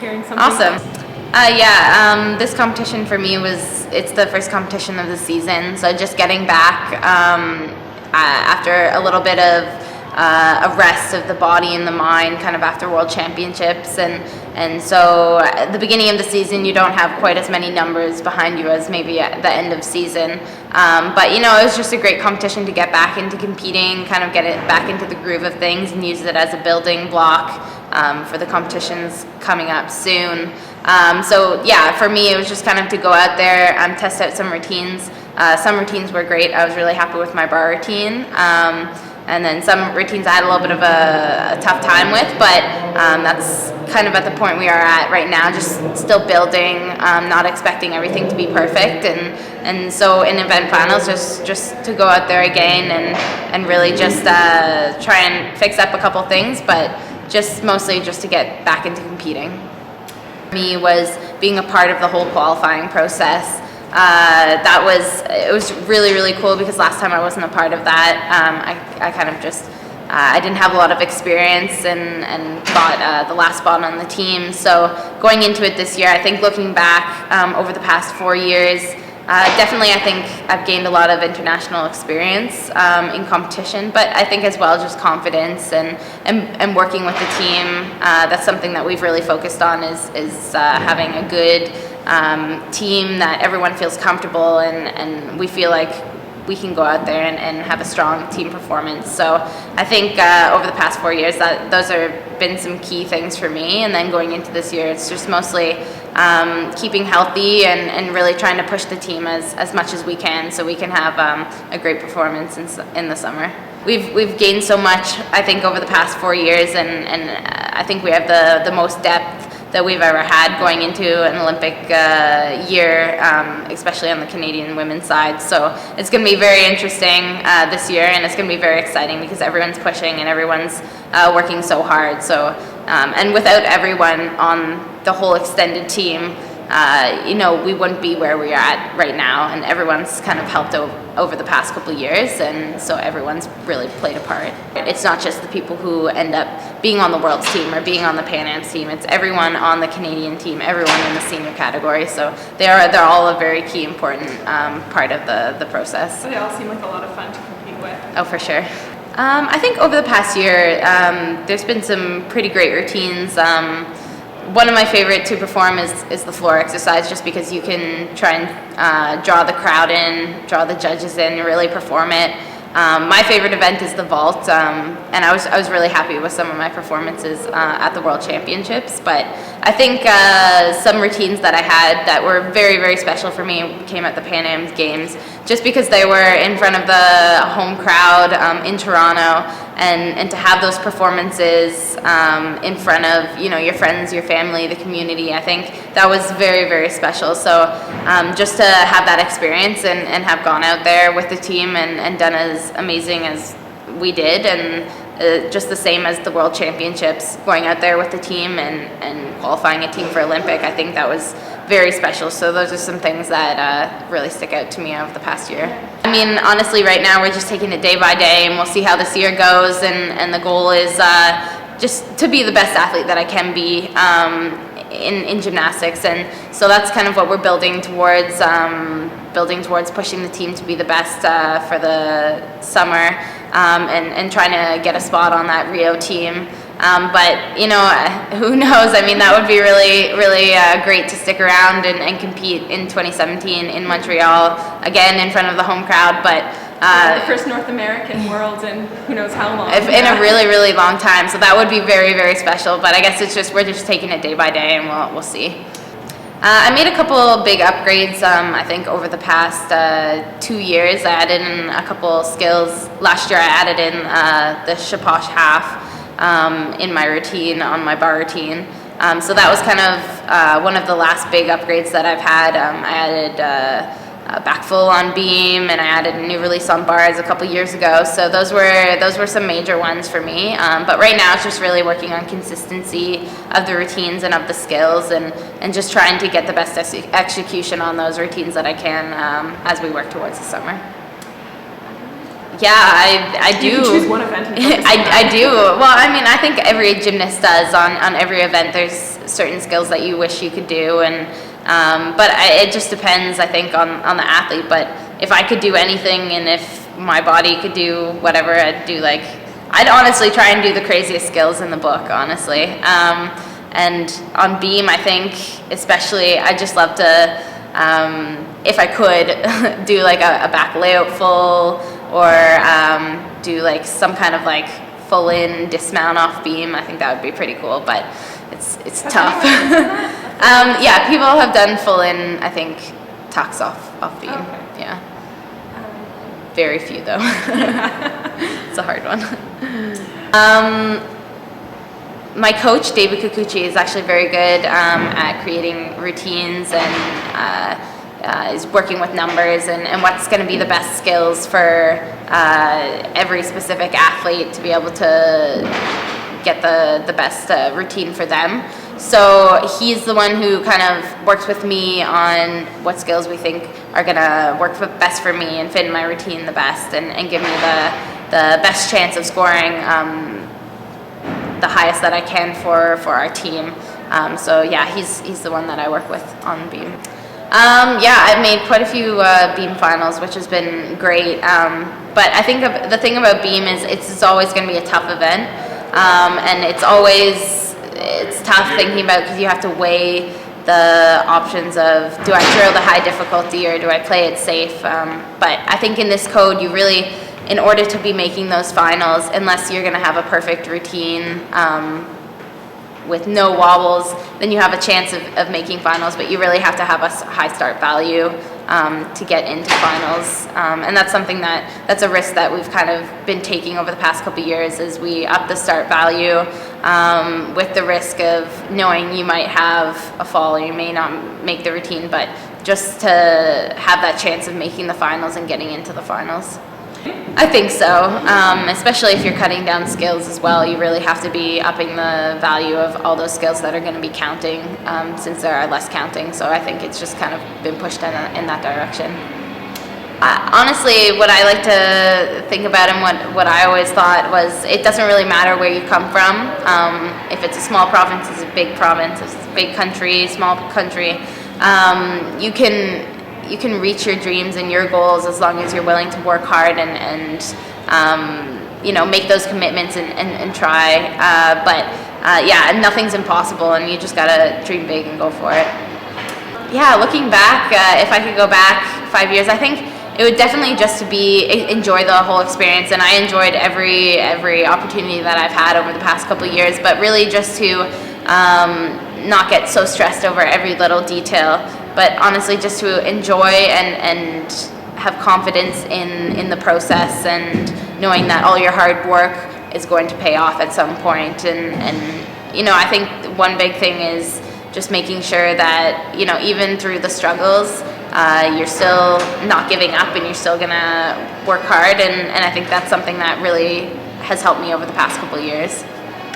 Hearing something. Awesome. This competition for me it's the first competition of the season, so just getting back after a little bit of a rest of the body and the mind kind of after World Championships, and so at the beginning of the season you don't have quite as many numbers behind you as maybe at the end of season, but it was just a great competition to get back into competing, kind of get it back into the groove of things and use it as a building block for the competitions coming up soon. For me it was just kind of to go out there, test out some routines. Some routines were great. I was really happy with my bar routine. And then some routines I had a little bit of a tough time with, but that's kind of at the point we are at right now, just still building, not expecting everything to be perfect. And so in event finals, just to go out there again and really just try and fix up a couple things, but just mostly just to get back into competing. For me was being a part of the whole qualifying process. It was really, really cool because last time I wasn't a part of that. I kind of just, I didn't have a lot of experience and got the last spot on the team. So going into it this year, I think looking back over the past 4 years, definitely I think I've gained a lot of international experience in competition, but I think as well just confidence and working with the team. That's something that we've really focused on is having a good team that everyone feels comfortable and we feel like we can go out there and have a strong team performance. So I think over the past 4 years that those have been some key things for me, and then going into this year it's just mostly keeping healthy and really trying to push the team as much as we can so we can have a great performance in the summer. We've gained so much I think over the past 4 years, and I think we have the most depth that we've ever had going into an Olympic year, especially on the Canadian women's side. So it's going to be very interesting this year, and it's going to be very exciting because everyone's pushing and everyone's working so hard. So and without everyone on the whole extended team, we wouldn't be where we are at right now, and everyone's kind of helped over the past couple of years, and so everyone's really played a part. It's not just the people who end up being on the world's team or being on the Pan Am's team, it's everyone on the Canadian team, everyone in the senior category, so they're all a very key important part of the process. So they all seem like a lot of fun to compete with. Oh, for sure. I think over the past year, there's been some pretty great routines. One of my favorite to perform is the floor exercise, just because you can try and draw the crowd in, draw the judges in, really perform it. My favorite event is the vault, and I was really happy with some of my performances at the World Championships. But I think some routines that I had that were very, very special for me came at the Pan Am Games, just because they were in front of the home crowd in Toronto, and to have those performances in front of your friends, your family, the community. I think that was very, very special. So just to have that experience and have gone out there with the team and done as amazing as we did, and just the same as the World Championships, going out there with the team and qualifying a team for Olympic, I think that was very special. So those are some things that really stick out to me over the past year. I mean, honestly, right now we're just taking it day by day, and we'll see how this year goes, and the goal is just to be the best athlete that I can be in gymnastics, and so that's kind of what we're building towards pushing the team to be the best for the summer, and trying to get a spot on that Rio team. But who knows? I mean, that would be really, really great to stick around and compete in 2017 in Montreal again in front of the home crowd. But the first North American Worlds in who knows how long. In a really, really long time. So that would be very, very special. But I guess we're just taking it day by day, and we'll see. I made a couple big upgrades, I think, over the past 2 years. I added in a couple skills. Last year I added in the Shaposh half in my routine, on my bar routine. So that was kind of one of the last big upgrades that I've had. I added back full on beam, and I added a new release on bars a couple years ago. So those were some major ones for me. But right now it's just really working on consistency of the routines and of the skills, and just trying to get the best execution on those routines that I can as we work towards the summer. Yeah, I do. You can choose one event and focus on I do. Well, I mean, I think every gymnast does. On every event, there's certain skills that you wish you could do, and but it just depends, I think, on the athlete. But if I could do anything, and if my body could do whatever, I'd honestly try and do the craziest skills in the book, honestly. And on beam, I think, especially, I just love to, if I could, do like a back layout full, or do like some kind of like full in dismount off beam. I think that would be pretty cool, but it's tough. Yeah, people have done full in, I think, tucks off beam. Okay. Yeah. Very few though. It's a hard one. My coach, David Kikuchi, is actually very good at creating routines and is working with numbers and what's going to be the best skills for every specific athlete to be able to get the best routine for them. So he's the one who kind of works with me on what skills we think are going to work best for me and fit in my routine the best and give me the best chance of scoring the highest that I can for our team. So yeah, he's the one that I work with on beam. Yeah, I've made quite a few beam finals, which has been great. But I think the thing about beam is it's always going to be a tough event, and it's tough thinking about because you have to weigh the options of, do I drill the high difficulty or do I play it safe? But I think in this code, you really, in order to be making those finals, unless you're going to have a perfect routine with no wobbles, then you have a chance of making finals, but you really have to have a high start value to get into finals. And that's something that's a risk that we've kind of been taking over the past couple of years, is we up the start value with the risk of knowing you might have a fall or you may not make the routine, but just to have that chance of making the finals and getting into the finals. I think so, especially if you're cutting down skills as well. You really have to be upping the value of all those skills that are going to be counting, since there are less counting. So I think it's just kind of been pushed in that direction. Honestly, what I like to think about and what I always thought was, it doesn't really matter where you come from. If it's a small province, it's a big province. If it's a big country, small country, you can reach your dreams and your goals as long as you're willing to work hard and make those commitments and try. Yeah, nothing's impossible, and you just gotta dream big and go for it. Yeah, looking back, if I could go back 5 years, I think it would definitely just to enjoy the whole experience, and I enjoyed every opportunity that I've had over the past couple of years, but really just to not get so stressed over every little detail, but honestly just to enjoy and have confidence in the process, and knowing that all your hard work is going to pay off at some point. And I think one big thing is just making sure that, even through the struggles, you're still not giving up and you're still gonna work hard, and I think that's something that really has helped me over the past couple of years.